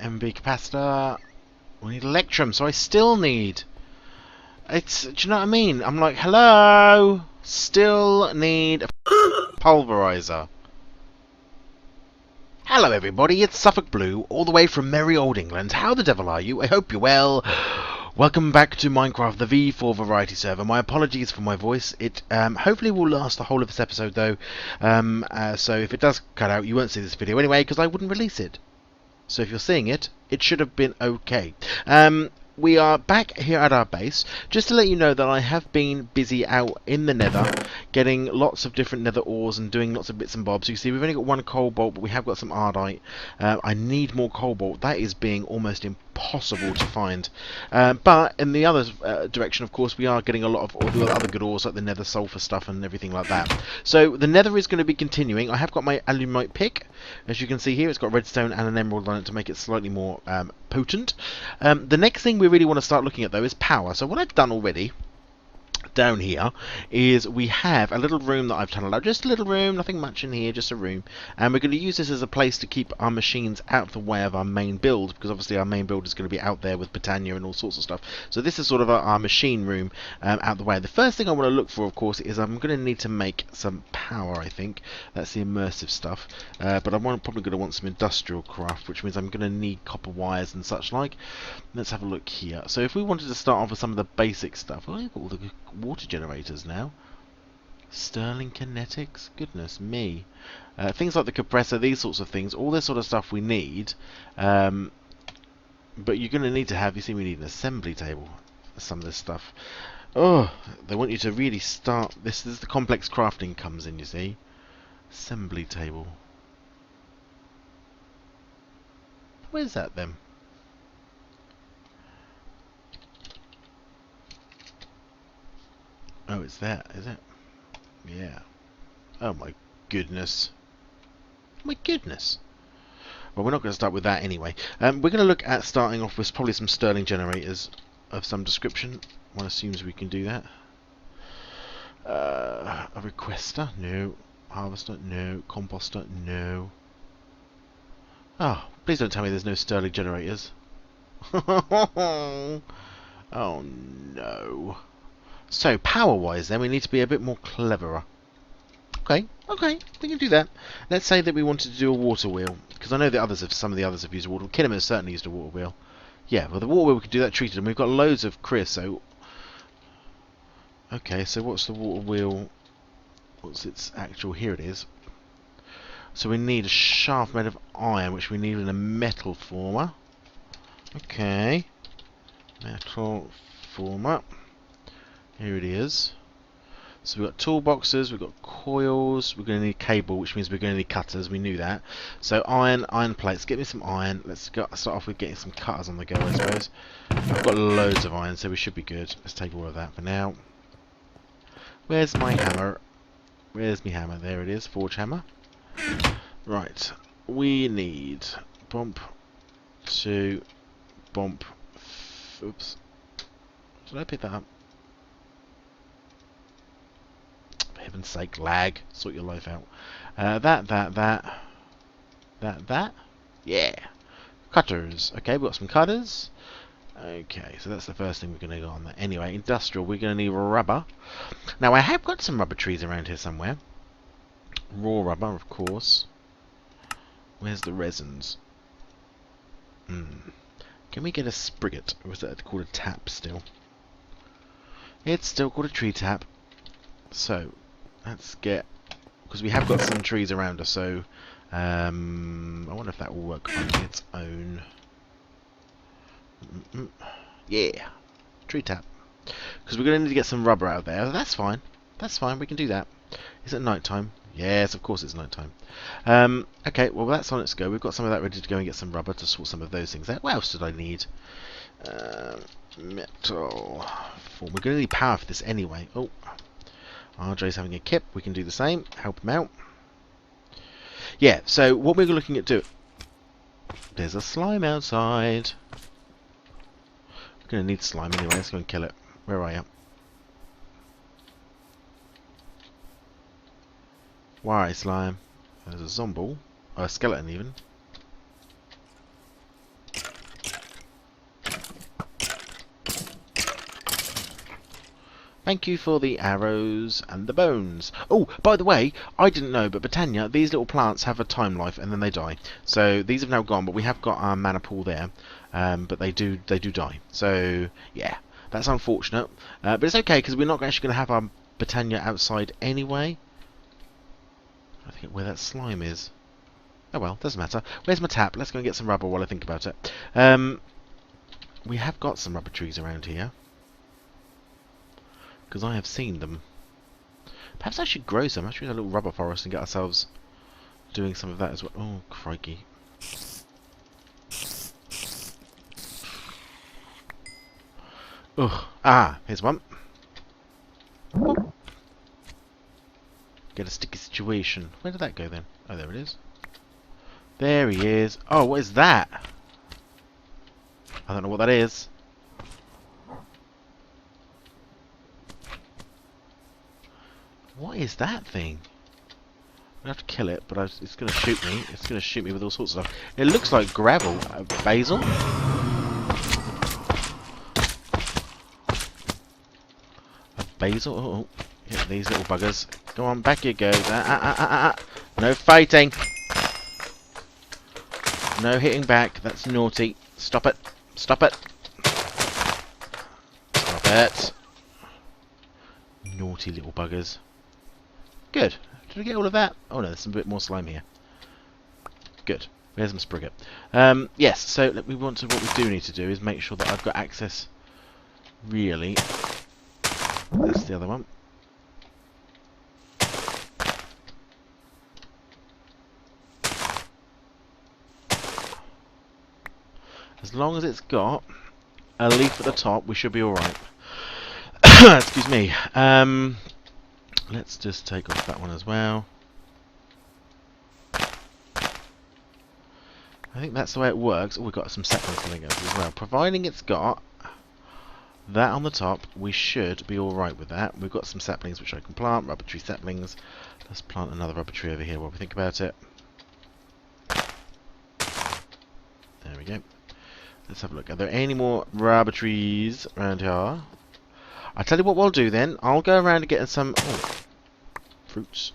MB capacitor. We need electrum, so I still need... It's... Do you know what I mean? I'm like, hello! Still need a pulveriser. Hello everybody, it's Suffolk Blue, all the way from merry old England. How the devil are you? I hope you're well. Welcome back to Minecraft, the V4 variety server. My apologies for my voice. It hopefully will last the whole of this episode though. So if it does cut out, you won't see this video anyway, because I wouldn't release it. So if you're seeing it, it should have been okay. We are back here at our base. Just to let you know that I have been busy out in the nether, getting lots of different nether ores and doing lots of bits and bobs. You see, we've only got one cobalt, but we have got some ardite. I need more cobalt. That is being almost impossible to find. But in the other direction, of course, we are getting a lot of all the other good ores, like the nether sulfur stuff and everything like that. So the nether is going to be continuing. I have got my alumite pick. As you can see here, it's got redstone and an emerald on it to make it slightly more potent. The next thing we really want to start looking at though is power. So what I've done already down here is we have a little room that I've tunneled out, just a little room, nothing much in here, just a room, and we're going to use this as a place to keep our machines out of the way of our main build, because obviously our main build is going to be out there with Britannia and all sorts of stuff. So this is sort of our machine room out the way. The first thing I want to look for, of course, is I'm going to need to make some power. I think that's the immersive stuff, but I'm probably going to want some industrial craft, which means I'm going to need copper wires and such like. Let's have a look here. So if we wanted to start off with some of the basic stuff, well, you've got all the water generators now. Stirling kinetics, goodness me. Things like the compressor, these sorts of things, all this sort of stuff we need. But you're going to need to have, you see, we need an assembly table for some of this stuff. Oh, they want you to really start, this is the complex crafting comes in, you see. Assembly table. Where's that then? Oh, it's there, is it? Yeah. Oh my goodness. My goodness. Well, we're not going to start with that anyway. We're going to look at starting off with probably some Stirling generators of some description. One assumes we can do that. A requester? No. Harvester? No. Composter? No. Oh, please don't tell me there's no Stirling generators. Oh no. So, power-wise then, we need to be a bit more cleverer. Okay, we can do that. Let's say that we wanted to do a water wheel, because I know that some of the others have used a water wheel. Kinnaman has certainly used a water wheel. Yeah, well the water wheel we could do that treated, and we've got loads of creosote. Okay, so what's the water wheel? What's its actual? Here it is. So we need a shaft made of iron, which we need in a metal former. Okay, metal former. Here it is. So we've got toolboxes, we've got coils, we're going to need cable, which means we're going to need cutters, we knew that. So iron plates, get me some iron. Let's start off with getting some cutters on the go, I suppose. I've got loads of iron, so we should be good. Let's take all of that for now. Where's my hammer? Where's my hammer? There it is, forge hammer. Right, we need bump, 2, bump, oops. Did I pick that up? For heaven's sake, lag. Sort your life out. That. Yeah. Cutters. Okay, we've got some cutters. Okay, so that's the first thing we're going to go on there. Anyway, industrial, we're going to need rubber. Now, I have got some rubber trees around here somewhere. Raw rubber, of course. Where's the resins? Can we get a spigot? Or is that called a tap still? It's still called a tree tap. So, let's get... Because we have got some trees around us, so... I wonder if that will work on its own. Yeah. Tree tap. Because we're going to need to get some rubber out there. That's fine. That's fine. We can do that. Is it night time? Yes, of course it's night time. Okay, well that's on its go. We've got some of that ready to go and get some rubber to sort some of those things out. What else did I need? Metal. We're going to need power for this anyway. Oh. RJ's having a kip. We can do the same. Help him out. Yeah, so what we're looking at doing... There's a slime outside. We're going to need slime anyway. Let's go and kill it. Where are you? Why, slime? There's a zombie. Or a skeleton, even. Thank you for the arrows and the bones. Oh, by the way, I didn't know, but Britannia, these little plants have a time life and then they die. So these have now gone, but we have got our mana pool there. But they do die. So yeah, that's unfortunate. But it's okay because we're not actually going to have our Britannia outside anyway. I think where that slime is. Oh well, doesn't matter. Where's my tap? Let's go and get some rubber while I think about it. We have got some rubber trees around here. Because I have seen them. Perhaps I should grow some. I should do a little rubber forest and get ourselves doing some of that as well. Oh, crikey. Ugh. Ah, here's one. Get a sticky situation. Where did that go then? Oh, there it is. There he is. Oh, what is that? I don't know what that is. What is that thing? I'm going to have to kill it, but it's going to shoot me. It's going to shoot me with all sorts of stuff. It looks like gravel. Basil? A basil? Oh, hit these little buggers. Go on, back you go. No fighting. No hitting back. That's naughty. Stop it. Stop it. Stop it. Naughty little buggers. Good. Did we get all of that? Oh no, there's a bit more slime here. Good. Where's my Spriggate? Yes, so we want to. What we do need to do is make sure that I've got access. Really. That's the other one. As long as it's got a leaf at the top, we should be alright. Excuse me. Let's just take off that one as well. I think that's the way it works. Oh, we've got some saplings coming up as well. Providing it's got that on the top, we should be alright with that. We've got some saplings which I can plant, rubber tree saplings. Let's plant another rubber tree over here while we think about it. There we go. Let's have a look. Are there any more rubber trees around here? I'll tell you what we'll do then. I'll go around and get some fruits.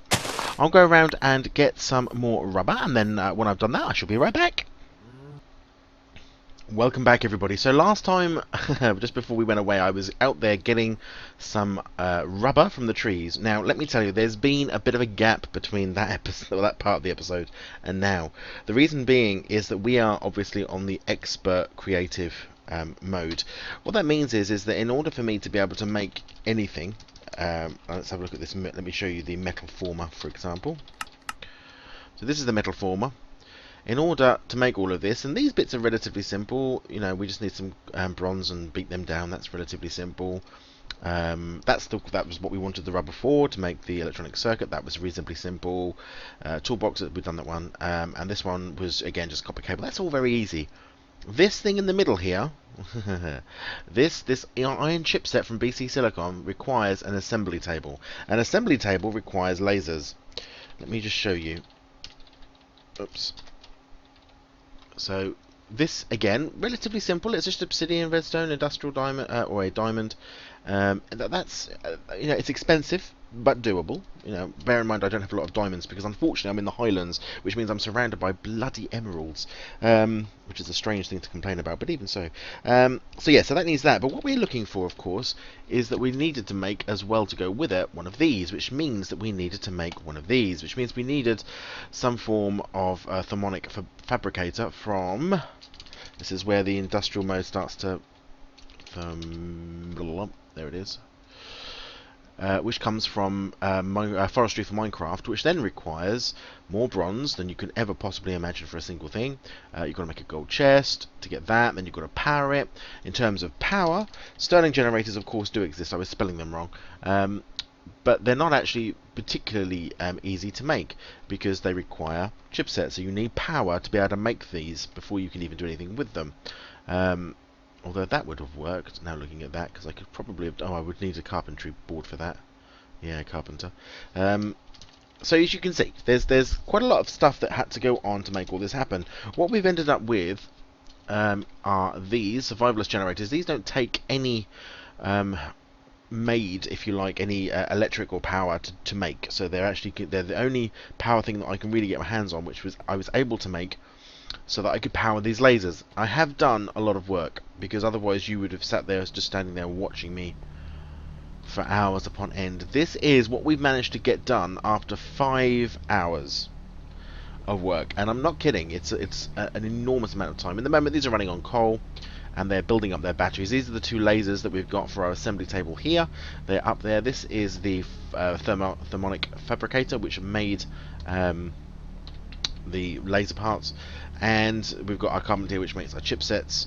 I'll go around and get some more rubber, and then when I've done that, I shall be right back. Welcome back, everybody. So last time, just before we went away, I was out there getting some rubber from the trees. Now, let me tell you, there's been a bit of a gap between that episode, that part of the episode, and now. The reason being is that we are obviously on the expert creative mode. What that means is that in order for me to be able to make anything, let's have a look at this. Let me show you the metal former, for example. So this is the metal former. In order to make all of this, and these bits are relatively simple, you know, we just need some bronze and beat them down. That's relatively simple. That was what we wanted the rubber for, to make the electronic circuit. That was reasonably simple. Toolbox, we've done that one, and this one was again just copper cable. That's all very easy. This thing in the middle here, this iron chipset from BC Silicon requires an assembly table. An assembly table requires lasers. Let me just show you. Oops. So this again, relatively simple. It's just obsidian, redstone, industrial diamond, or a diamond. That's you know, it's expensive but doable. You know, bear in mind I don't have a lot of diamonds because unfortunately I'm in the Highlands, which means I'm surrounded by bloody emeralds, which is a strange thing to complain about, but even so. So yeah, so that needs that. But what we're looking for, of course, is that we needed to make as well to go with it one of these, which means that we needed to make one of these, which means we needed some form of thermonic fabricator from. This is where the industrial mode starts to. There it is. Which comes from forestry for Minecraft, which then requires more bronze than you can ever possibly imagine for a single thing. You've got to make a gold chest to get that, then you've got to power it. In terms of power, Stirling generators of course do exist. I was spelling them wrong. But they're not actually particularly easy to make because they require chipsets, so you need power to be able to make these before you can even do anything with them. Although that would have worked, now looking at that, because I could probably have... Oh, I would need a carpentry board for that. Yeah, carpenter. So as you can see, there's quite a lot of stuff that had to go on to make all this happen. What we've ended up with are these survivalist generators. These don't take any made, if you like, any electrical power to make. So they're the only power thing that I can really get my hands on, which was I was able to make so that I could power these lasers. I have done a lot of work, because otherwise you would have sat there just standing there watching me for hours upon end. This is what we've managed to get done after 5 hours of work, and I'm not kidding. It's an enormous amount of time. In the moment, these are running on coal, and they're building up their batteries. These are the two lasers that we've got for our assembly table here. They're up there. This is the thermonic fabricator, which made the laser parts, and we've got our carbon here, which makes our chipsets.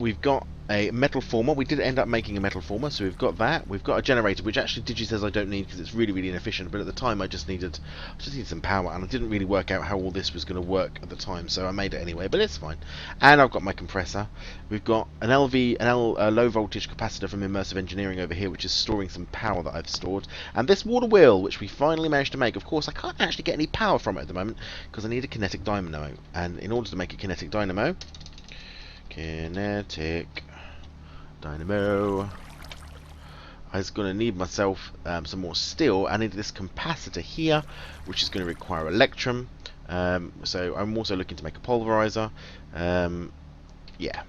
We've got a metal former. We did end up making a metal former, so we've got that. We've got a generator, which actually Digi says I don't need because it's really, really inefficient. But at the time, I just needed some power, and I didn't really work out how all this was going to work at the time, so I made it anyway. But it's fine. And I've got my compressor. We've got an low voltage capacitor from Immersive Engineering over here, which is storing some power that I've stored. And this water wheel, which we finally managed to make. Of course, I can't actually get any power from it at the moment because I need a kinetic dynamo. And in order to make a kinetic dynamo, I was going to need myself some more steel. I need this capacitor here, which is going to require electrum. So I'm also looking to make a pulverizer. Yeah,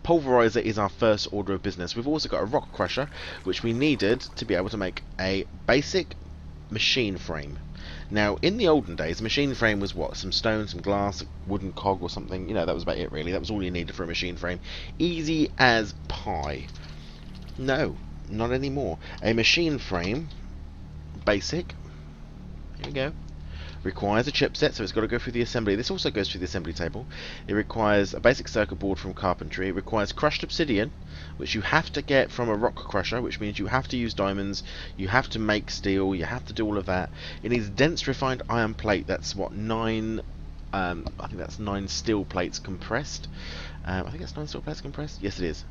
pulverizer is our first order of business. We've also got a rock crusher, which we needed to be able to make a basic machine frame. Now, in the olden days, a machine frame was what? Some stone, some glass, a wooden cog or something. You know, that was about it, really. That was all you needed for a machine frame. Easy as pie. No, not anymore. A machine frame, basic, here we go, requires a chipset, so it's got to go through the assembly. This also goes through the assembly table. It requires a basic circuit board from carpentry. It requires crushed obsidian, which you have to get from a rock crusher, which means you have to use diamonds, you have to make steel, you have to do all of that. It needs dense refined iron plate. That's what, 9, I think that's 9 steel plates compressed. I think that's 9 steel plates compressed. Yes, it is.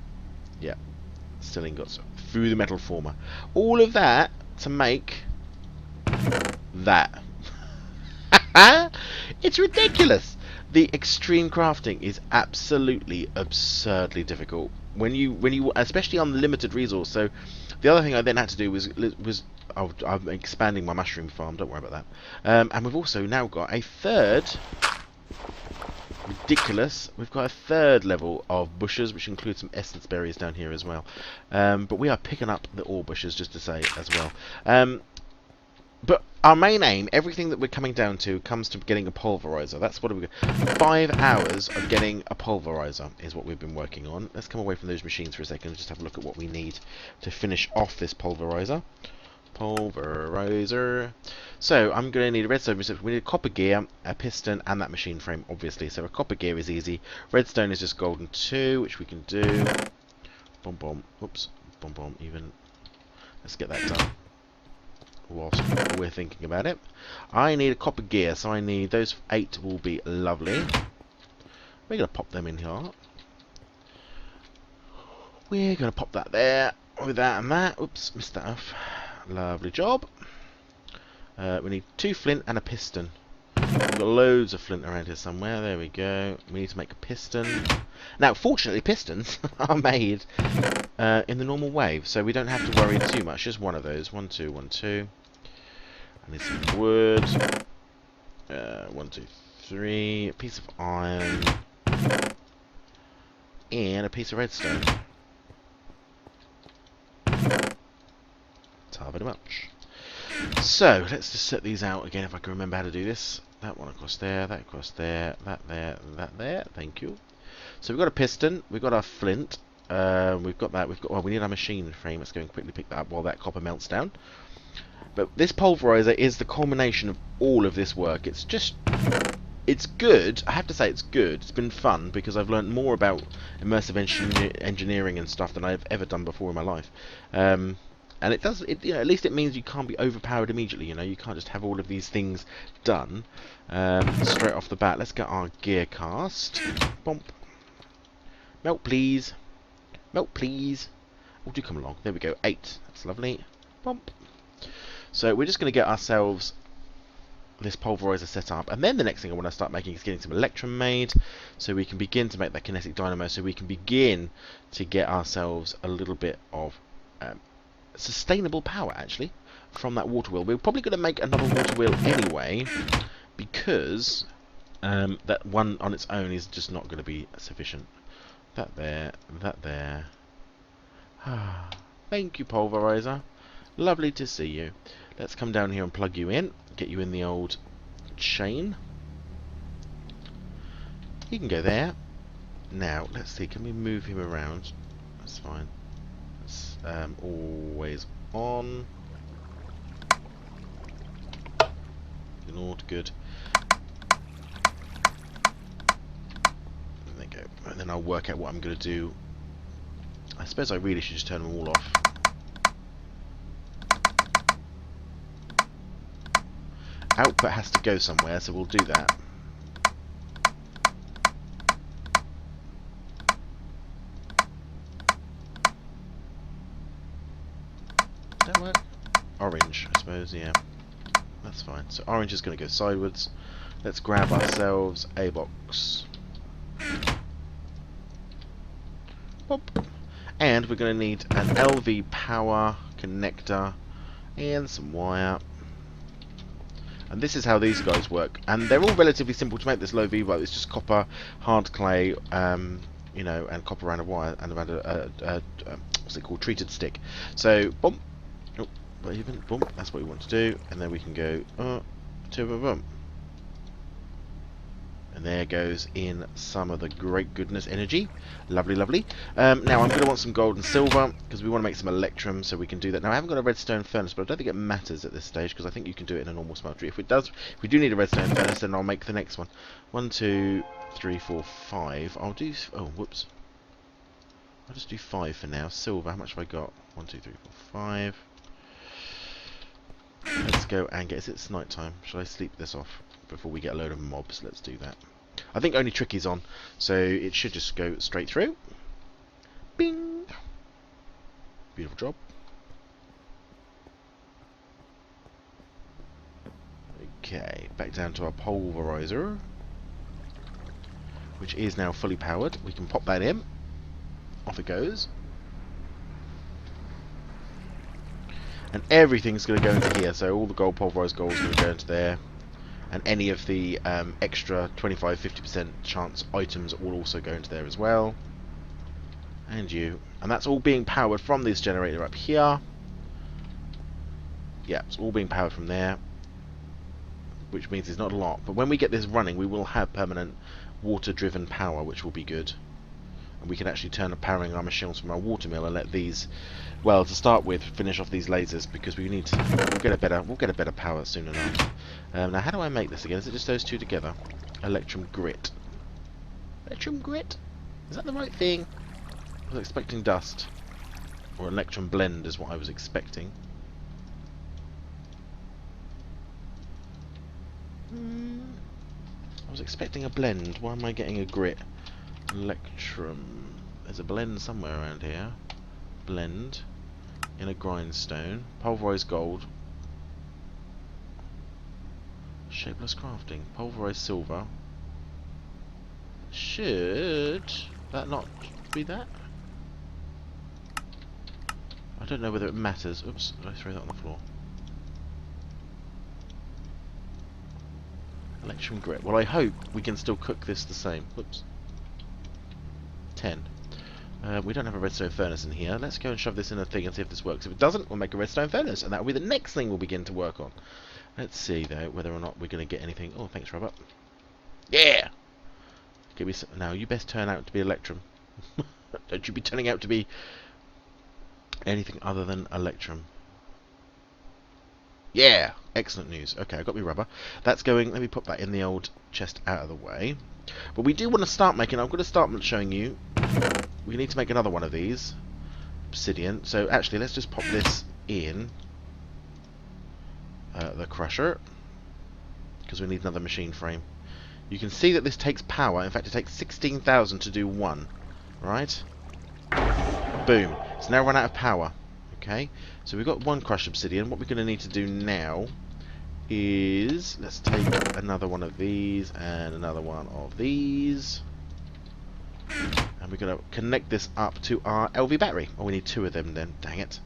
Yeah, steel ingots through the metal former. All of that to make that. It's ridiculous. The extreme crafting is absolutely absurdly difficult when you especially on limited resource. So the other thing I then had to do was I'm expanding my mushroom farm. Don't worry about that. And we've also now got a third ridiculous. We've got a third level of bushes, which includes some essence berries down here as well. But we are picking up the ore bushes, just to say as well. But our main aim, everything that we're coming down to, comes to getting a pulverizer. That's what we're 5 hours of getting a pulverizer is what we've been working on. Let's come away from those machines for a second and just have a look at what we need to finish off this pulverizer. Pulverizer. So I'm going to need a redstone. We need a copper gear, a piston, and that machine frame, obviously. So a copper gear is easy. Redstone is just golden 2, which we can do. Boom, boom. Oops. Boom, boom. Even. Let's get that done whilst we're thinking about it. I need a copper gear, so I need those 8 will be lovely. We're going to pop them in here. We're going to pop that there with that and that. Oops, missed that off. Lovely job. We need 2 flint and a piston. We've got loads of flint around here somewhere. There we go. We need to make a piston. Now, fortunately, pistons are made in the normal way, so we don't have to worry too much. Just one of those. 1, 2, 1, 2. I need some wood. 1, 2, 3. A piece of iron. And a piece of redstone. That's very much. So, let's just set these out again if I can remember how to do this. That one across there, that across there, that there, that there. Thank you. So we've got a piston, we've got our flint, we've got that, well, we need our machine frame. Let's go and quickly pick that up while that copper melts down. But this pulverizer is the culmination of all of this work. It's just, it's good. I have to say it's good. It's been fun because I've learned more about immersive engineering and stuff than I've ever done before in my life. And it does, you know, at least it means you can't be overpowered immediately. You know, you can't just have all of these things done straight off the bat. Let's get our gear cast. Bump. Melt, please. Melt, please. Oh, do come along. There we go. 8. That's lovely. Bump. So we're just going to get ourselves this pulverizer set up, and then the next thing I want to start making is getting some electrum made, so we can begin to make that kinetic dynamo, so we can begin to get ourselves a little bit of sustainable power, actually, from that water wheel. We're probably going to make another water wheel anyway, because that one on its own is just not going to be sufficient. That there, that there. Thank you, pulverizer. Lovely to see you. Let's come down here and plug you in. Get you in the old chain. You can go there. Now, let's see. Can we move him around? That's fine. It's always on. Ignored. Good. There you go. And then I'll work out what I'm going to do. I suppose I really should just turn them all off. Output has to go somewhere, so we'll do that. Does that work? Orange, I suppose, yeah. That's fine. So orange is going to go sideways. Let's grab ourselves a box. Pop. And we're going to need an LV power connector and some wire. And this is how these guys work, and they're all relatively simple to make. This low V, but it's just copper, hard clay, you know, and copper around a wire and around a what's it called, treated stick. So bump, oh, even bump. That's what we want to do, and then we can go to bump, and there goes in some of the great goodness energy. Lovely, lovely. Now I'm going to want some gold and silver, because we want to make some electrum, so we can do that. Now I haven't got a redstone furnace, but I don't think it matters at this stage, because I think you can do it in a normal smeltery. If it does, if we do need a redstone furnace, then I'll make the next one. 1, 2, 3, 4, 5. I'll do, oh, whoops. I'll just do 5 for now. Silver, how much have I got? 1, 2, 3, 4, 5. Let's go and get, it's night time. Shall I sleep this off before we get a load of mobs? Let's do that. I think only Tricky's on, so it should just go straight through. Bing! Beautiful job. Okay, back down to our pulverizer, which is now fully powered. We can pop that in. Off it goes. And everything's going to go into here, so all the gold, pulverized gold is going to go into there. And any of the extra 25-50% chance items will also go into there as well. And you. And that's all being powered from this generator up here. Yeah, it's all being powered from there. Which means it's not a lot. But when we get this running, we will have permanent water-driven power, which will be good. And we can actually turn up powering our machines from our water mill and let these, well, to start with, finish off these lasers, because we need to, we'll get a better power soon enough. Now, how do I make this again? Is it just those two together? Electrum grit. Electrum grit? Is that the right thing? I was expecting dust. Or electrum blend is what I was expecting. I was expecting a blend. Why am I getting a grit? Electrum. There's a blend somewhere around here. Blend. In a grindstone. Pulverized gold. Shapeless crafting. Pulverized silver. Should that not be that? I don't know whether it matters. Oops, did I throw that on the floor? Electrum grit. Well, I hope we can still cook this the same. Whoops. 10. We don't have a redstone furnace in here. Let's go and shove this in a thing and see if this works. If it doesn't, we'll make a redstone furnace, and that will be the next thing we'll begin to work on. Let's see, though, whether or not we're going to get anything. Oh, thanks, Robert. Yeah! Give me some. Now, you best turn out to be Electrum. Don't you be turning out to be anything other than Electrum. Yeah! Excellent news. Okay, I've got my rubber. That's going. Let me put that in the old chest out of the way. But we do want to start making. I'm going to start showing you. We need to make another one of these. Obsidian. So, actually, let's just pop this in. The crusher, because we need another machine frame. You can see that this takes power. In fact, it takes 16,000 to do one. Right? Boom. It's now run out of power. Okay? So we've got one crushed obsidian. What we're going to need to do now is, let's take another one of these and another one of these, and we're going to connect this up to our LV battery. Oh, we need two of them then, dang it.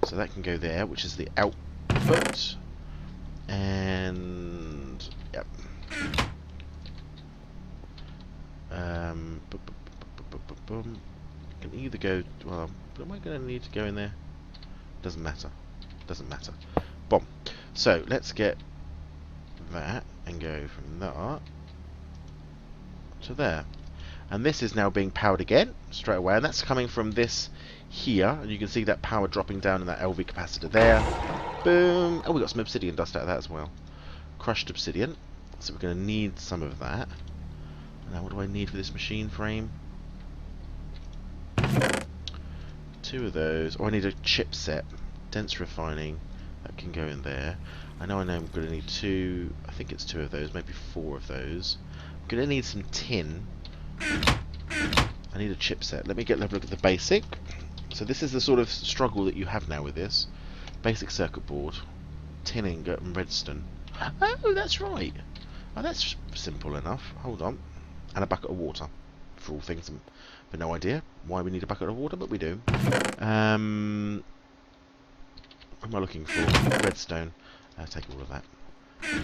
So that can go there, which is the output, and yep. Boom. Can either go, well, am I going to need to go in there? Doesn't matter. Doesn't matter. Boom. So let's get that and go from that to there. And this is now being powered again straight away, and that's coming from this here, and you can see that power dropping down in that LV capacitor there. Boom. Oh, we got some obsidian dust out of that as well. Crushed obsidian. So we're going to need some of that. Now, what do I need for this machine frame? Two of those. Oh, I need a chipset. Dense refining. That can go in there. I know I'm going to need two. I think it's two of those, maybe four of those. I'm going to need some tin. I need a chipset. Let me have a look at the basic. So this is the sort of struggle that you have now with this. Basic circuit board. Tin ingot and redstone. Oh, that's right. Oh, that's simple enough. Hold on. And a bucket of water. For all things, but no idea why we need a bucket of water, but we do. What am I looking for? Redstone. Take all of that.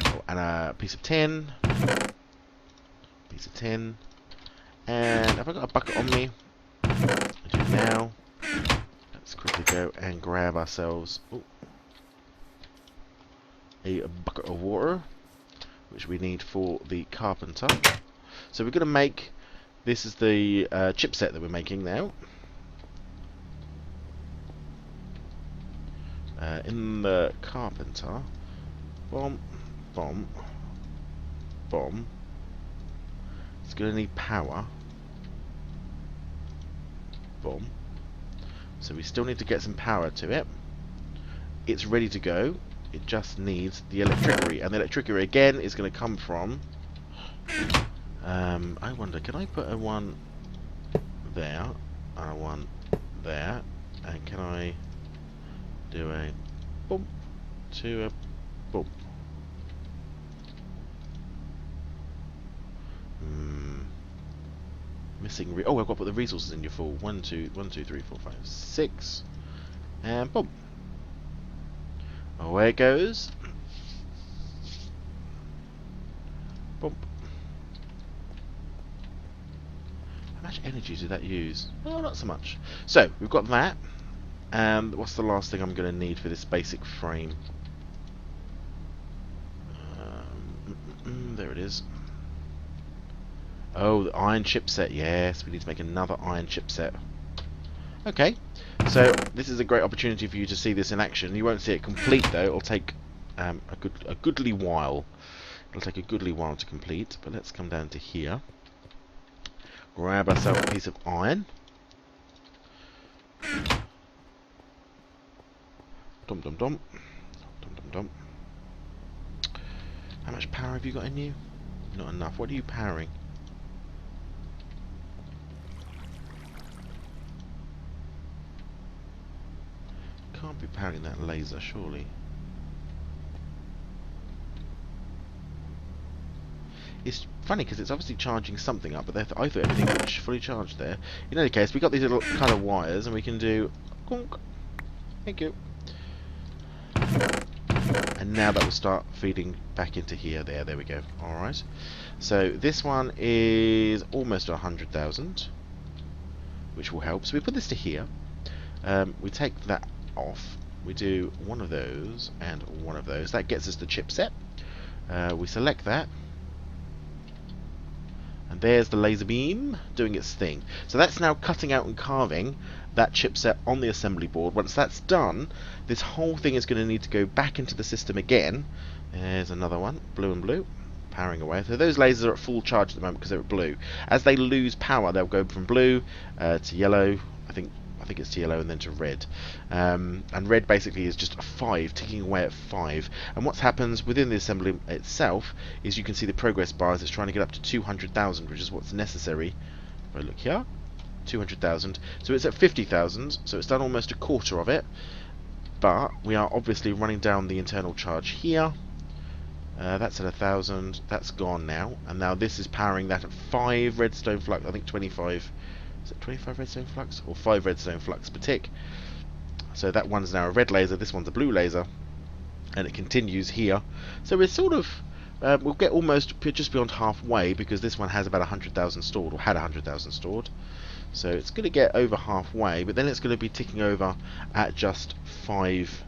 Oh, and a piece of tin. Piece of tin. And have I got a bucket on me? I do now. Let's quickly go and grab ourselves a bucket of water, which we need for the carpenter. So we're going to make, this is the chipset that we're making now. In the carpenter, bomb, bomb, bomb. It's going to need power. Boom. So we still need to get some power to it. It's ready to go. It just needs the electricity, and the electricity again is going to come from. I wonder, can I put a one there and a one there, and can I do a boom to a boom? Missing. Oh, I've got to put the resources in your full. 1, 2, 1, 2, 3, 4, 5, 6, and boom. Away it goes. Boom. How much energy did that use? Oh, not so much. So we've got that. And what's the last thing I'm going to need for this basic frame? There it is. Oh, the iron chipset. Yes, we need to make another iron chipset. Okay, so this is a great opportunity for you to see this in action. You won't see it complete though. It'll take a goodly while. It'll take a goodly while to complete. But let's come down to here. Grab ourselves a piece of iron. Dum dum dum. Dum dum dum. How much power have you got in you? Not enough. What are you powering? Can't be powering that laser, surely. It's funny because it's obviously charging something up, but I thought everything was fully charged there. In any case, we've got these little kind of wires, and we can do. Conk. Thank you. And now that will start feeding back into here. There we go. Alright. So this one is almost 100,000, which will help. So we put this to here. We take that off. We do one of those and one of those. That gets us the chipset. We select that. And there's the laser beam doing its thing. So that's now cutting out and carving that chipset on the assembly board. Once that's done, this whole thing is going to need to go back into the system again. There's another one, blue and blue, powering away. So those lasers are at full charge at the moment because they're at blue. As they lose power, they'll go from blue to yellow. I think it's to yellow and then to red. And red basically is just a 5, ticking away at 5. And what happens within the assembly itself is you can see the progress bar as it's trying to get up to 200,000, which is what's necessary. If I look here, 200,000. So it's at 50,000, so it's done almost a quarter of it. But we are obviously running down the internal charge here. That's at 1,000. That's gone now. And now this is powering that at 5 redstone flux. I think 25. Is it 25 redstone flux? Or 5 redstone flux per tick. So that one's now a red laser. This one's a blue laser. And it continues here. So we're sort of... we'll get almost just beyond halfway, because this one has about 100,000 stored, or had 100,000 stored. So it's going to get over halfway, but then it's going to be ticking over at just 5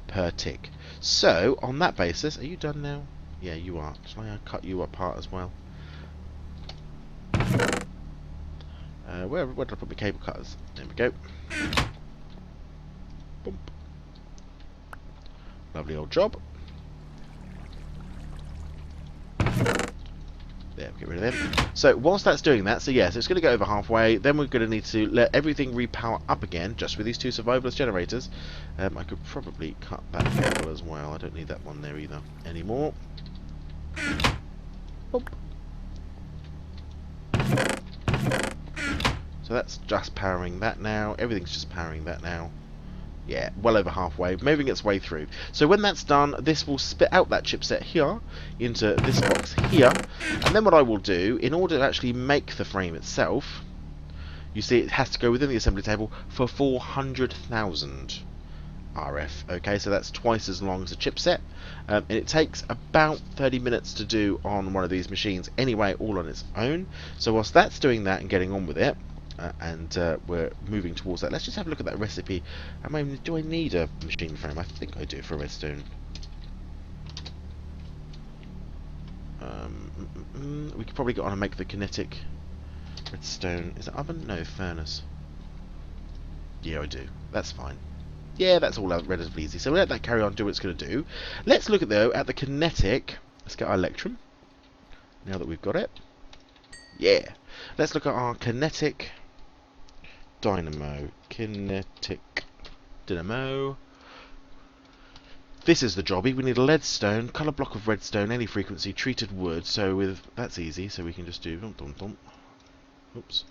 per tick. So on that basis, are you done now? Yeah, you are. Shall I cut you apart as well? Where did I put my cable cutters? There we go. Boom. Lovely old job. There, get rid of them. So whilst that's doing that, so yes, it's going to go over halfway. Then we're going to need to let everything repower up again, just with these 2 survivalist generators. I could probably cut that cable as well. I don't need that one there either anymore. Boop. So that's just powering that now. Everything's just powering that now. Yeah, well over halfway, moving its way through. So when that's done, this will spit out that chipset here into this box here. And then what I will do, in order to actually make the frame itself, you see it has to go within the assembly table for 400,000 RF. Okay, so that's twice as long as a chipset. And it takes about 30 minutes to do on one of these machines anyway, all on its own. So whilst that's doing that and getting on with it, we're moving towards that. Let's just have a look at that recipe. Do I need a machine frame? I think I do for redstone. We could probably get on and make the kinetic redstone. Is it oven? No, furnace. Yeah, I do. That's fine. Yeah, that's all relatively easy. So we'll let that carry on, do what it's going to do. Let's look at, though, at the kinetic. Let's get our electrum. Now that we've got it. Yeah. Let's look at our kinetic dynamo. Kinetic dynamo. This is the jobby. We need a leadstone, colour block of redstone, any frequency, treated wood. So with that's easy. So we can just do. Oops.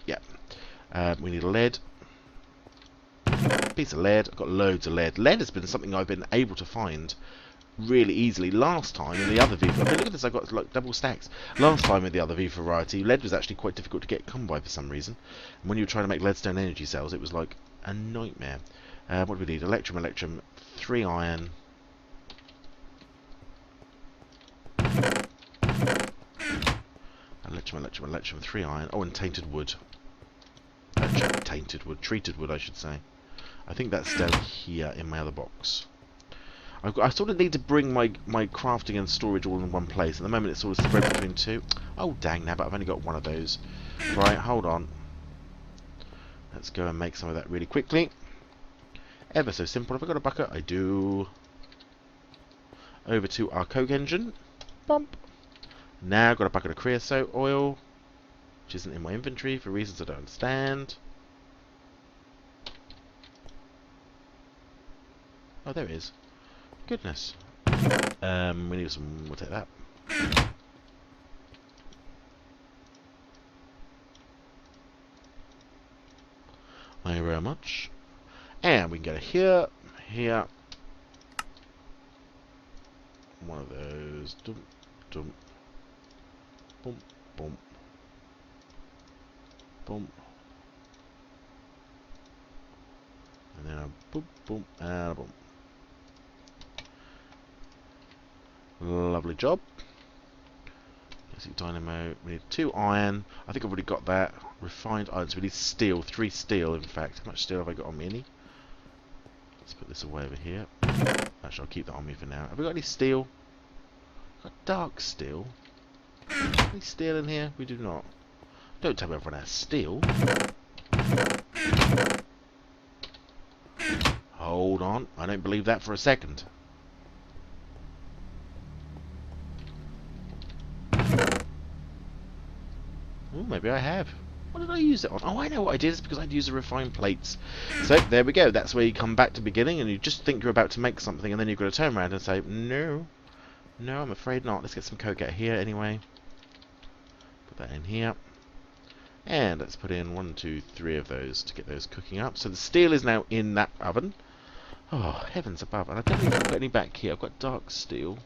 Yeah. We need a lead. Piece of lead. I've got loads of lead. Lead has been something I've been able to find really easily. Last time in the other V, I mean, look at this, I've got like double stacks. Last time in the other V variety, lead was actually quite difficult to get come by for some reason. And when you were trying to make leadstone energy cells, it was like a nightmare. What do we need? Electrum, 3 iron. Electrum, 3 iron. Oh, and tainted wood. Tainted wood, treated wood, I should say. I think that's down here in my other box. I sort of need to bring my crafting and storage all in one place. At the moment it's sort of spread between 2. Oh dang now, but I've only got 1 of those. Right, hold on. Let's go and make some of that really quickly. Ever so simple. Have I got a bucket? I do. Over to our coke engine. Bump. Now I've got a bucket of creosote oil, which isn't in my inventory for reasons I don't understand. Oh, there it is. Goodness. We need some. We'll take that. Thank you very much. And we can get it here, here. One of those. Dum, dum. Boom, boom. Boom. And then a boom, boom, and a boom. Lovely job. Basic dynamo. We need 2 iron. I think I've already got that. Refined iron. So we need steel. 3 steel, in fact. How much steel have I got on me? Any? Let's put this away over here. Actually, I'll keep that on me for now. Have we got any steel? Got dark steel. Any steel in here? We do not. Don't tell me everyone has steel. Hold on. I don't believe that for a second. Oh, maybe I have. What did I use it on? Oh, I know what I did. It's because I'd use the refined plates. So, there we go. That's where you come back to beginning and you just think you're about to make something and then you've got to turn around and say, no. No, I'm afraid not. Let's get some coke out here anyway. Put that in here. And let's put in 1, 2, 3 of those to get those cooking up. So the steel is now in that oven. Oh, heavens above. And I don't think I've got any back here. I've got dark steel,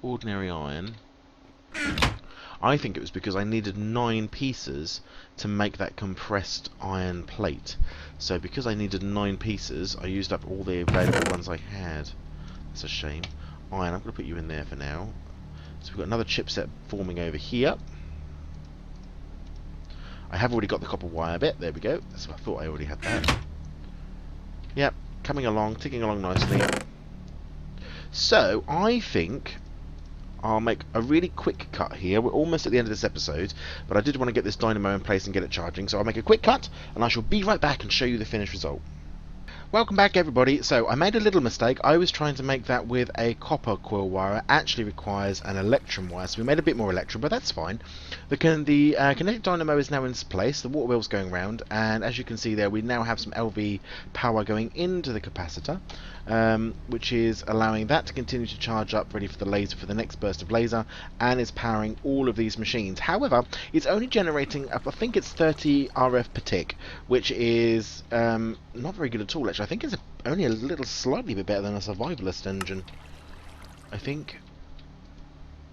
ordinary iron. I think it was because I needed 9 pieces to make that compressed iron plate. So because I needed 9 pieces, I used up all the available ones I had. That's a shame. Iron, I'm going to put you in there for now. So we've got another chipset forming over here. I have already got the copper wire bit. There we go. That's what I thought I already had that. Yep, coming along, ticking along nicely. So, I think I'll make a really quick cut here. We're almost at the end of this episode, but I did want to get this dynamo in place and get it charging, so I'll make a quick cut, and I shall be right back and show you the finished result. Welcome back, everybody. So I made a little mistake. I was trying to make that with a copper coil wire. It actually requires an electrum wire, so we made a bit more electrum, but that's fine. The kinetic dynamo is now in place. The water wheel's going round, and as you can see there, we now have some LV power going into the capacitor, which is allowing that to continue to charge up, ready for the laser, for the next burst of laser, and is powering all of these machines. However, it's only generating, I think it's 30 RF per tick, which is not very good at all, actually. I think it's only a little slightly bit better than a survivalist engine. I think.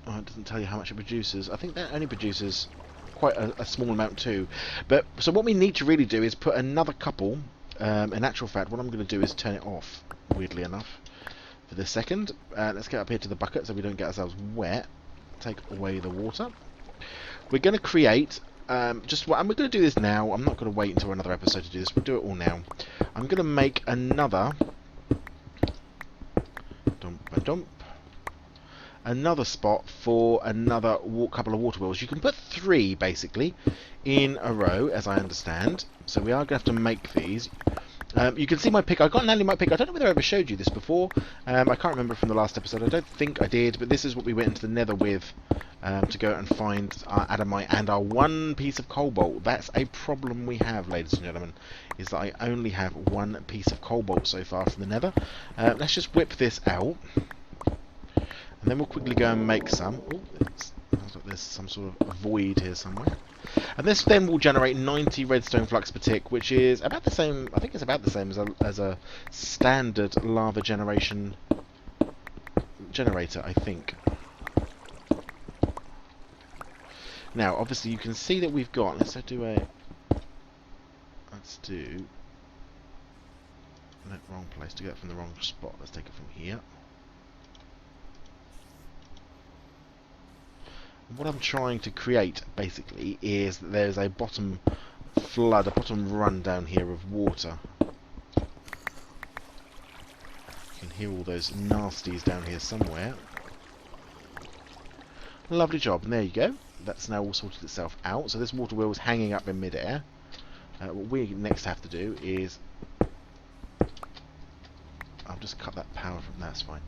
Oh, it doesn't tell you how much it produces. I think that only produces quite a small amount too. But so what we need to really do is put another couple. In actual fact, what I'm going to do is turn it off, weirdly enough, for this second. Let's get up here to the bucket so we don't get ourselves wet. Take away the water. We're going to create and we're going to do this now. I'm not going to wait until another episode to do this. We'll do it all now. I'm going to make another another spot for another couple of water wheels. You can put 3 basically in a row, as I understand. So we are going to have to make these. You can see my pick. I got an alumite pick. I don't know whether I ever showed you this before. I can't remember from the last episode. I don't think I did, but this is what we went into the nether with to go and find our adamite and our 1 piece of cobalt. That's a problem we have, ladies and gentlemen, is that I only have 1 piece of cobalt so far from the nether. Let's just whip this out, and then we'll quickly go and make some. Oh, sounds like there's some sort of void here somewhere. And this then will generate 90 redstone flux per tick, which is about the same. I think it's about the same as a standard lava generator, I think. Now, obviously, you can see that we've got. Let's do. No, wrong place. To get it from the wrong spot. Let's take it from here. What I'm trying to create, basically, is that there's a bottom flood, a bottom run down here of water. You can hear all those nasties down here somewhere. Lovely job, and there you go. That's now all sorted itself out. So this water wheel is hanging up in midair. What we next have to do is... I'll just cut that power from... That's fine.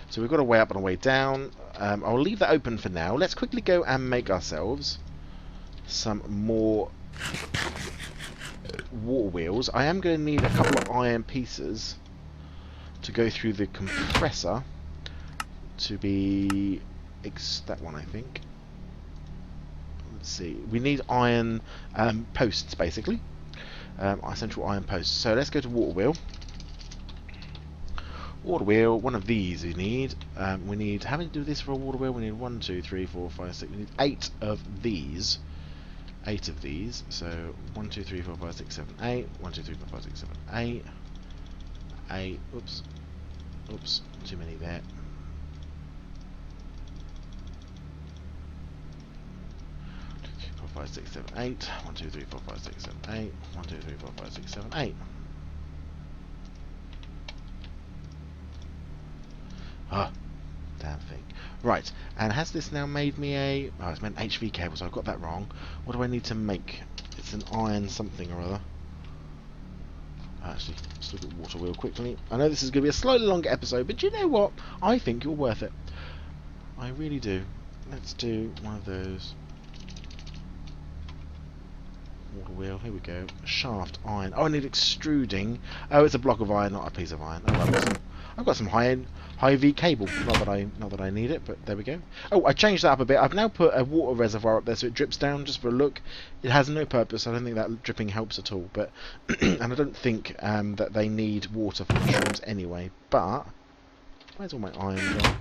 So we've got a way up and a way down. I'll leave that open for now. Let's quickly go and make ourselves some more water wheels. I am going to need a couple of iron pieces to go through the compressor to be... that one, I think. Let's see. We need iron posts, basically. Central iron posts. So let's go to water wheel. Water wheel, 1 of these we need. We need, how many do this for a water wheel? We need 1, 2, 3, 4, 5, 6. We need 8 of these. 8 of these. So 1, 2, 3, 4, 5, 6, 7, 8. 1, 2, 3, 4, 5, 6, 7, 8. 8. Oops. Oops. Too many there. 5, 6, 7, 8. 1, 2, 3, 4, 5, 6, 7, 8. 1, 2, 3, 4, 5, 6, 7, 8. Ah, damn thing. Right, and has this now made me a... Oh, it's meant HV cable, so I've got that wrong. What do I need to make? It's an iron something or other. Actually, let's look at water wheel quickly. I know this is going to be a slightly longer episode, but you know what? I think you're worth it. I really do. Let's do one of those. Water wheel, here we go. Shaft iron. Oh, I need extruding. Oh, it's a block of iron, not a piece of iron. Oh, well, I've got some high V cable. Not that I need it, but there we go. Oh, I changed that up a bit. I've now put a water reservoir up there so it drips down just for a look. It has no purpose. I don't think that dripping helps at all. But and I don't think that they need water for mushrooms anyway. But where's all my iron gone?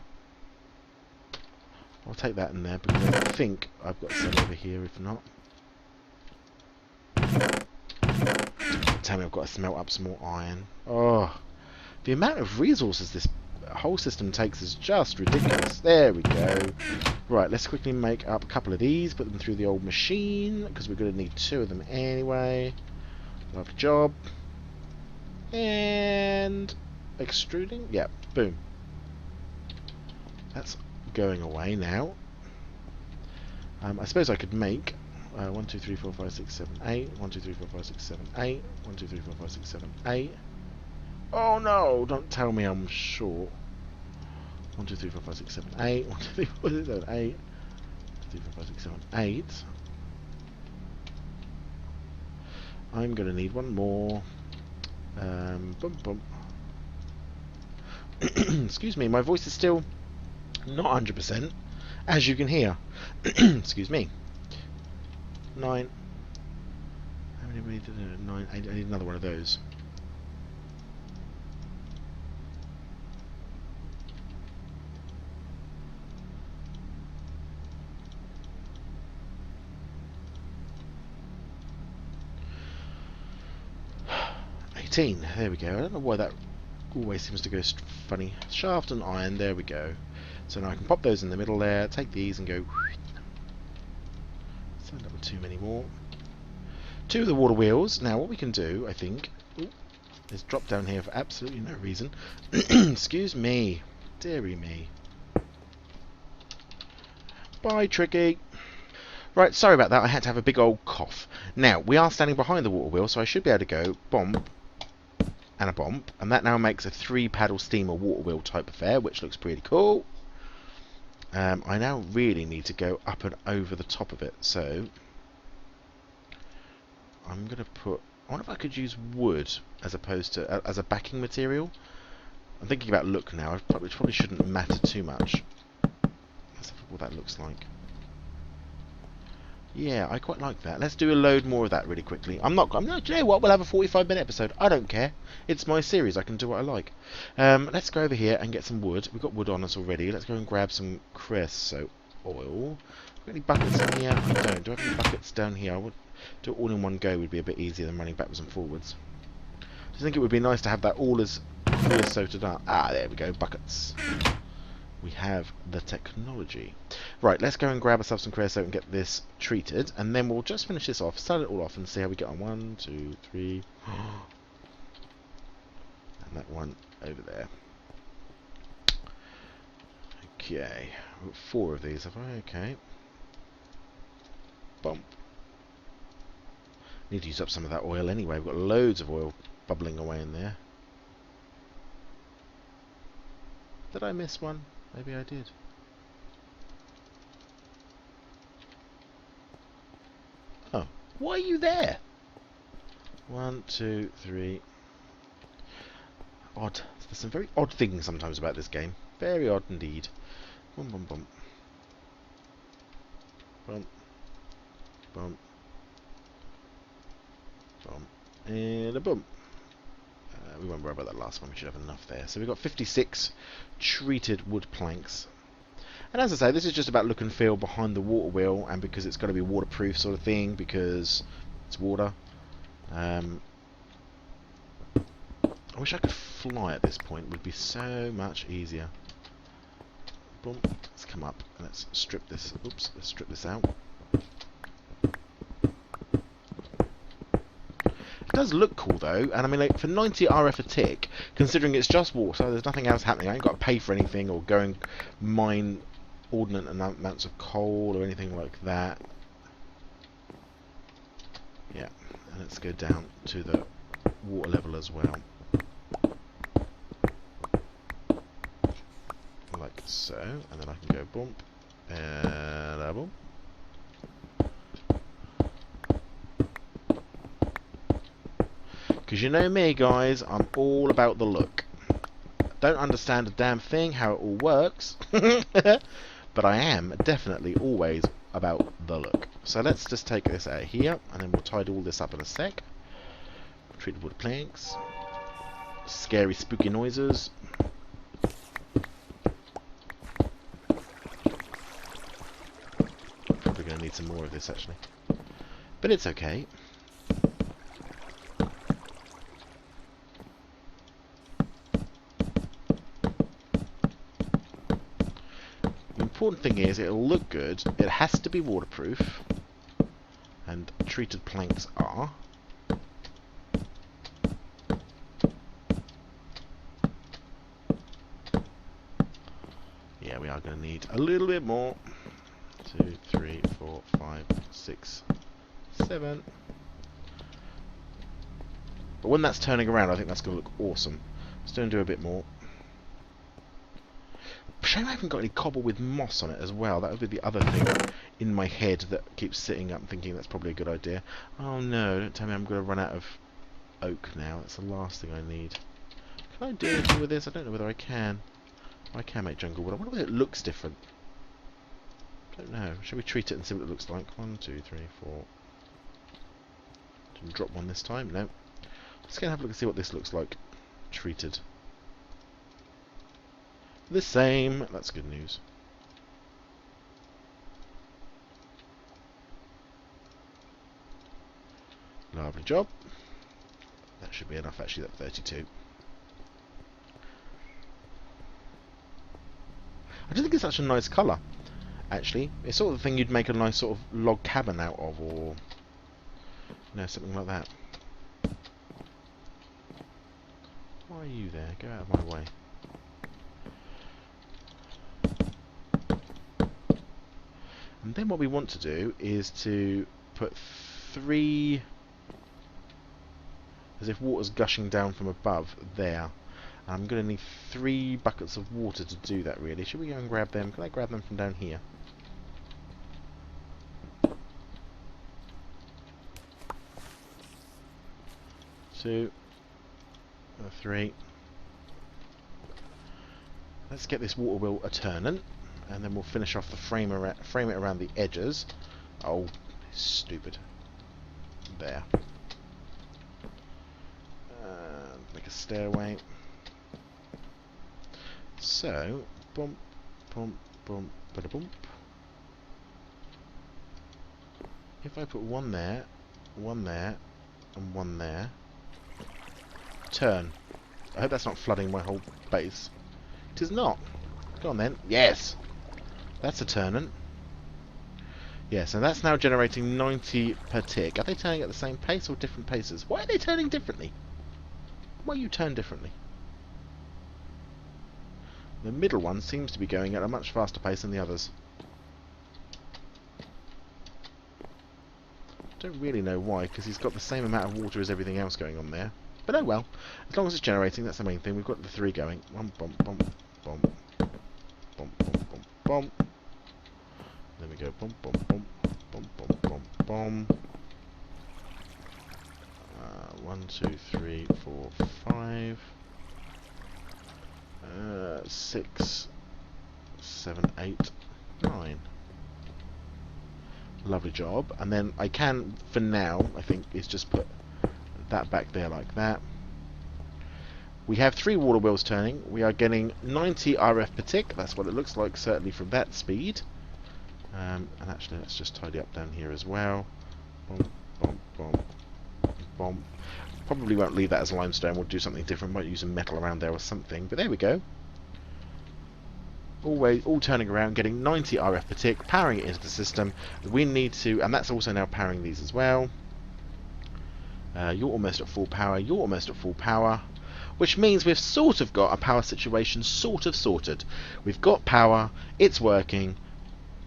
I'll take that in there because I think I've got some over here. If not, tell me I've got to smelt up some more iron. Oh, the amount of resources this whole system takes is just ridiculous. There we go. Right, let's quickly make up a couple of these, put them through the old machine, because we're going to need 2 of them anyway. Lovely job. And extruding. Yeah, boom. That's going away now. I suppose I could make 1, 2, 3, 4, 5, 6, 7, 8. 1, 2, 3, 4, 5, 6, 7, 8. 1, 2, 3, 4, 5, 6, 7, 8. Oh no! Don't tell me I'm short. 1, 2, 3, 4, 5, 6, 7, 8. 1, 2, 3, 4, 5, 6, 7, 8. 1, 2, 3, 4, 5, 6, 7, 8. I'm going to need one more. Bump, bump. Excuse me, my voice is still not 100%, as you can hear. Excuse me. 9. How many we did? 9. I need another one of those. There we go. I don't know why that always seems to go funny. Shaft and iron. There we go. So now I can pop those in the middle there. Take these and go. Send up too many more. 2 of the water wheels. Now what we can do, I think, is drop down here for absolutely no reason. Excuse me, dearie me. Bye, Tricky. Right, sorry about that. I had to have a big old cough. Now we are standing behind the water wheel, so I should be able to go bomb. And a bump, and that now makes a 3-paddle steamer water wheel type affair, which looks pretty cool. I now really need to go up and over the top of it, so I'm going to put... I wonder if I could use wood as opposed to as a backing material. I'm thinking about look now, which probably shouldn't matter too much. Let's have what that looks like. Yeah, I quite like that. Let's do a load more of that really quickly. I'm not, do you know what? We'll have a 45-minute episode. I don't care. It's my series. I can do what I like. Let's go over here and get some wood. We've got wood on us already. Let's go and grab some creosote oil. Got any buckets in here? I don't. Do I have any buckets down here? I would do it all in one go. Would be a bit easier than running backwards and forwards. Do you think it would be nice to have that all as creosoted up? Ah, there we go. Buckets. We have the technology. Right, let's go and grab ourselves some creosote and get this treated, and then we'll just finish this off, start it all off, and see how we get on. 1, 2, 3, and that one over there. Okay, we've got 4 of these, have I? Okay. Bump. Need to use up some of that oil anyway. We've got loads of oil bubbling away in there. Did I miss one? Maybe I did. Oh, why are you there? 1, 2, 3. Odd. There's some very odd things sometimes about this game. Very odd indeed. Bum bum bum. Bump. Bump. Bump. And a bump. We won't worry about that last one. We should have enough there. So we've got 56 treated wood planks. And as I say, this is just about look and feel behind the water wheel, and because it's got to be waterproof sort of thing, because it's water. I wish I could fly at this point. It would be so much easier. Boom. Let's come up and let's strip this. Oops, let's strip this out. It does look cool though, and I mean, like, for 90 RF a tick, considering it's just water, there's nothing else happening. I ain't got to pay for anything or go and mine ordinate amounts of coal or anything like that. Yeah, and let's go down to the water level as well. Like so, and then I can go bump and a bump. Because you know me, guys, I'm all about the look. Don't understand a damn thing how it all works, but I am definitely always about the look. So let's just take this out of here, and then we'll tidy all this up in a sec. Treated wood planks. Scary, spooky noises. Probably going to need some more of this, actually. But it's okay. The important thing is it'll look good. It has to be waterproof. And treated planks are. Yeah, we are going to need a little bit more. 2, 3, 4, 5, 6, 7. But when that's turning around, I think that's going to look awesome. Let's do a bit more. Shame I haven't got any cobble with moss on it as well. That would be the other thing in my head that keeps sitting up thinking that's probably a good idea. Oh no, don't tell me I'm going to run out of oak now. That's the last thing I need. Can I do anything with this? I don't know whether I can. I can make jungle wood. I wonder whether it looks different. I don't know. Shall we treat it and see what it looks like? 1, 2, 3, 4. Didn't drop one this time. No. Let's go and have a look and see what this looks like. Treated. The same. That's good news. Lovely job. That should be enough actually, that 32. I don't think it's such a nice colour, actually. It's sort of the thing you'd make a nice sort of log cabin out of, or you know, something like that. Why are you there? Go out of my way. And then what we want to do is to put 3, as if water's gushing down from above, there. And I'm going to need 3 buckets of water to do that, really. Should we go and grab them? Can I grab them from down here? 2, 3. Let's get this water wheel a-turning, and then we'll finish off the frame it around the edges. Oh, stupid. There. Make a stairway. So, bump, bump, bump, bada bump. If I put 1 there, 1 there, and 1 there. Turn. I hope that's not flooding my whole base. It is not. Go on then. Yes! That's a turning. Yes, and that's now generating 90 per tick. Are they turning at the same pace or different paces? Why are they turning differently? Why you turn differently? The middle one seems to be going at a much faster pace than the others. Don't really know why, because he's got the same amount of water as everything else going on there. But oh well, as long as it's generating, that's the main thing. We've got the 3 going. Bump, bump, bump, bump, bump, bump, bump, bump. Then we go bump, bump, bump, bump, bump, bump, bump. 1, 2, 3, 4, 5. 6, 7, 8, 9. Lovely job. And then I can, for now, I think, is just put that back there like that. We have 3 water wheels turning. We are getting 90 RF per tick. That's what it looks like, certainly from that speed. And actually, let's just tidy up down here as well. Bump, bump, bump, bump. Probably won't leave that as limestone. We'll do something different. Might use some metal around there or something. But there we go. All turning around, getting 90 RF per tick, powering it into the system. We need to, and that's also now powering these as well. You're almost at full power. You're almost at full power. Which means we've sort of got a power situation sort of sorted. We've got power. It's working.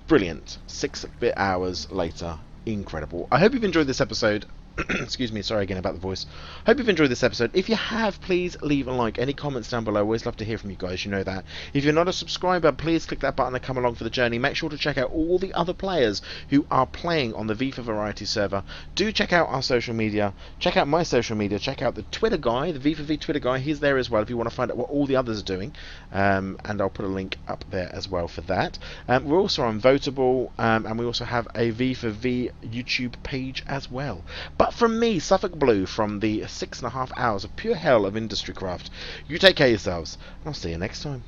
Brilliant. 6 hours later. Incredible. I hope you've enjoyed this episode. Excuse me, sorry again about the voice. Hope you've enjoyed this episode. If you have, please leave a like. Any comments down below. Always love to hear from you guys, you know that. If you're not a subscriber, please click that button and come along for the journey. Make sure to check out all the other players who are playing on the V for Variety server. Do check out our social media. Check out my social media. Check out the Twitter guy, the V for V Twitter guy. He's there as well if you want to find out what all the others are doing. And I'll put a link up there as well for that. We're also on Votable, and we also have a V for V YouTube page as well. But from me, Suffolk Blue, from the 6.5 hours of pure hell of Industry Craft, you take care of yourselves, and I'll see you next time.